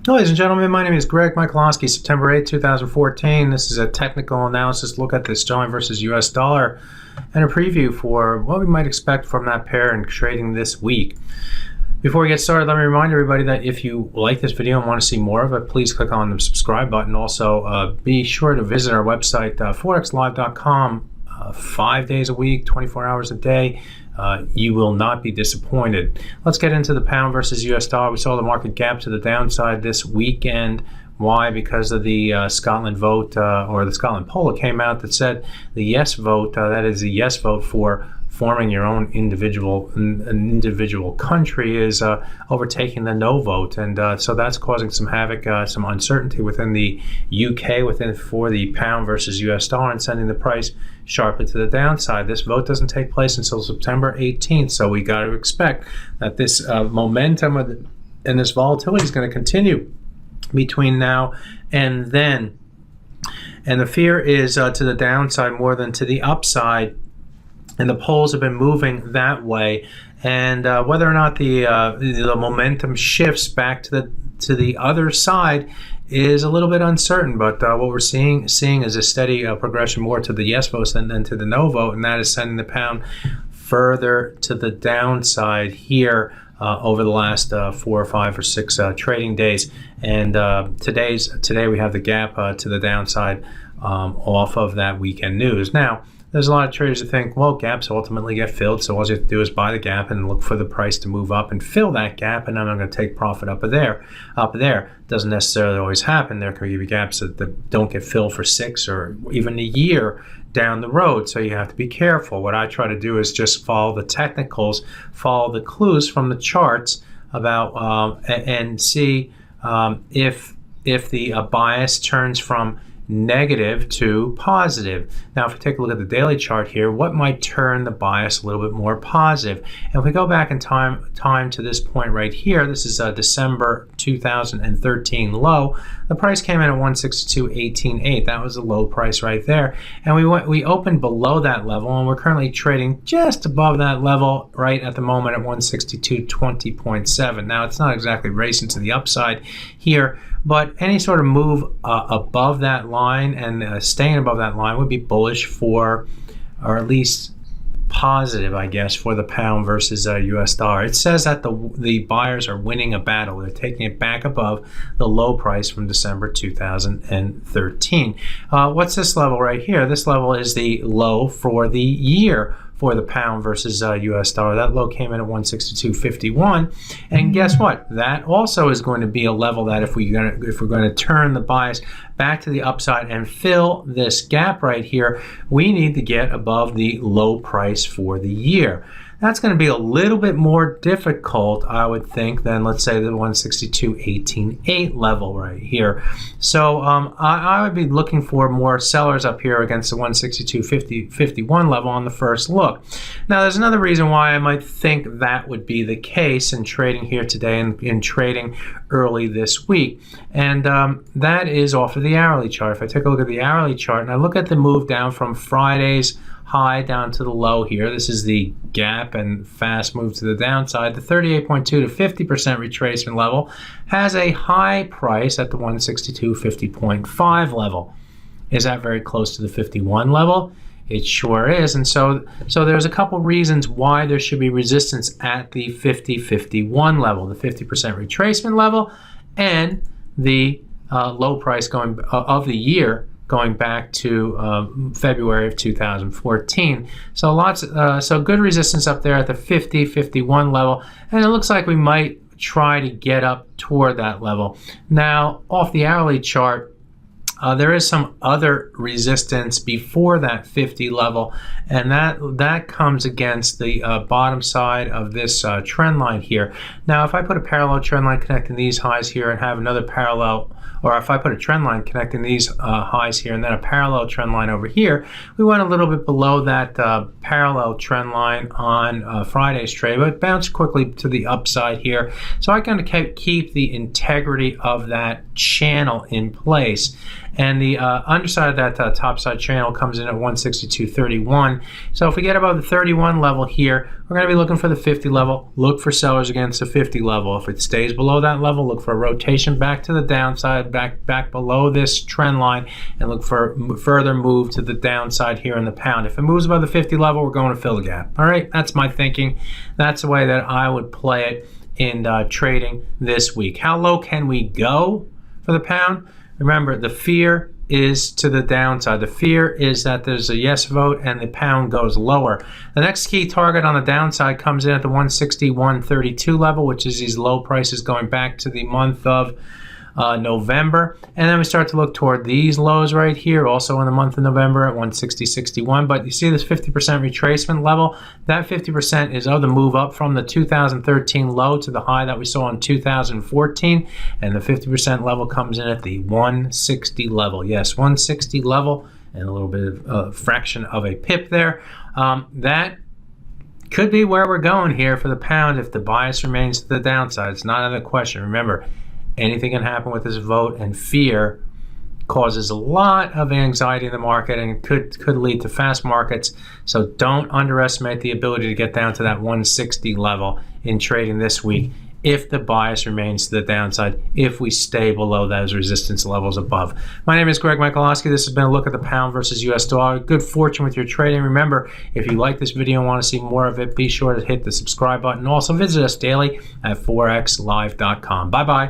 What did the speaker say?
Ladies and gentlemen, my name is Greg Michalowski, September 8, 2014. This is a technical analysis look at the sterling versus US dollar and a preview for what we might expect from that pair in trading this week. Before we get started, let me remind everybody that if you like this video and want to see more of it, please click on the subscribe button. Also, be sure to visit our website, forexlive.com, 5 days a week, 24 hours a day. You will not be disappointed. Let's get into the pound versus US dollar. We saw the market gap to the downside this weekend. Why? Because of the Scotland vote, or the Scotland poll that came out that said the yes vote, that is the yes vote for forming your own individual country, is overtaking the no vote, and so that's causing some havoc, some uncertainty within the UK for the pound versus US dollar, and sending the price sharply to the downside. This vote doesn't take place until September 18th, so we got to expect that this momentum and this volatility is going to continue between now and then, and the fear is to the downside more than to the upside. And the polls have been moving that way, and whether or not the momentum shifts back to the other side is a little bit uncertain. But what we're seeing is a steady progression more to the yes vote than to the no vote, and that is sending the pound further to the downside here over the last 4 or 5 or 6 trading days. And today we have the gap to the downside off of that weekend news. Now, there's a lot of traders who think, well, gaps ultimately get filled, so all you have to do is buy the gap and look for the price to move up and fill that gap, and then I'm going to take profit up there. Doesn't necessarily always happen. There can be gaps that don't get filled for 6 or even a year down the road, so you have to be careful. What I try to do is just follow the technicals, follow the clues from the charts about and see if the bias turns from negative to positive. Now, if we take a look at the daily chart here, what might turn the bias a little bit more positive? And if we go back in time to this point right here, this is a December 2013 low. The price came in at 162.188. That was the low price right there, and we opened below that level, and we're currently trading just above that level right at the moment at 162.20.7. Now, it's not exactly racing to the upside here, but any sort of move above that line and staying above that line would be bullish for, or at least positive, I guess, for the pound versus US dollar. It says that the buyers are winning a battle. They're taking it back above the low price from December 2013. What's this level right here? This level is the low for the year for the pound versus US dollar. That low came in at 162.51, and guess what? That also is going to be a level that if we're going to turn the bias back to the upside and fill this gap right here, we need to get above the low price for the year. That's going to be a little bit more difficult, I would think, than, let's say, the 162.188 level right here. So I would be looking for more sellers up here against the 162.51 level on the first look. Now, there's another reason why I might think that would be the case in trading here today and in trading early this week, and that is off of the hourly chart. If I take a look at the hourly chart and I look at the move down from Friday's high down to the low here, this is the gap and fast move to the downside. The 38.2 to 50% retracement level has a high price at the 162.50.5 level. Is that very close to the 51 level? It sure is. And so there's a couple reasons why there should be resistance at the 50.51 level, the 50% retracement level, and the low price of the year going back to February of 2014. So good resistance up there at the 50.51 level, and it looks like we might try to get up toward that level. Now, off the hourly chart, there is some other resistance before that 50 level, and that comes against the bottom side of this trend line here. Now, if I put a parallel trend line connecting these highs here and have another parallel, or if I put a trend line connecting these highs here and then a parallel trend line over here, we went a little bit below that parallel trend line on Friday's trade, but bounced quickly to the upside here. So I'm going to keep the integrity of that channel in place. and the underside of that top side channel comes in at 162.31. So if we get above the 31 level here, we're going to be looking for the 50 level. Look for sellers against the 50 level. If it stays below that level, look for a rotation back to the downside, back below this trend line, and look for further move to the downside here in the pound. If it moves above the 50 level, we're going to fill the gap. All right, that's my thinking. That's the way that I would play it in trading this week. How low can we go for the pound? Remember, the fear is to the downside. The fear is that there's a yes vote and the pound goes lower. The next key target on the downside comes in at the 161.32 level, which is these low prices going back to the month of November. And then we start to look toward these lows right here, also in the month of November at 160.61. But you see this 50% retracement level. That 50% is of the move up from the 2013 low to the high that we saw in 2014. And the 50% level comes in at the 160 level. Yes, 160 level, and a little bit of a fraction of a pip there. That could be where we're going here for the pound if the bias remains to the downside. It's not another question. Remember, anything can happen with this vote, and fear causes a lot of anxiety in the market and could lead to fast markets. So don't underestimate the ability to get down to that 160 level in trading this week if the bias remains to the downside, if we stay below those resistance levels above. My name is Greg Michalowski. This has been a look at the pound versus US dollar. Good fortune with your trading. Remember, if you like this video and want to see more of it, be sure to hit the subscribe button. Also visit us daily at forexlive.com. Bye-bye.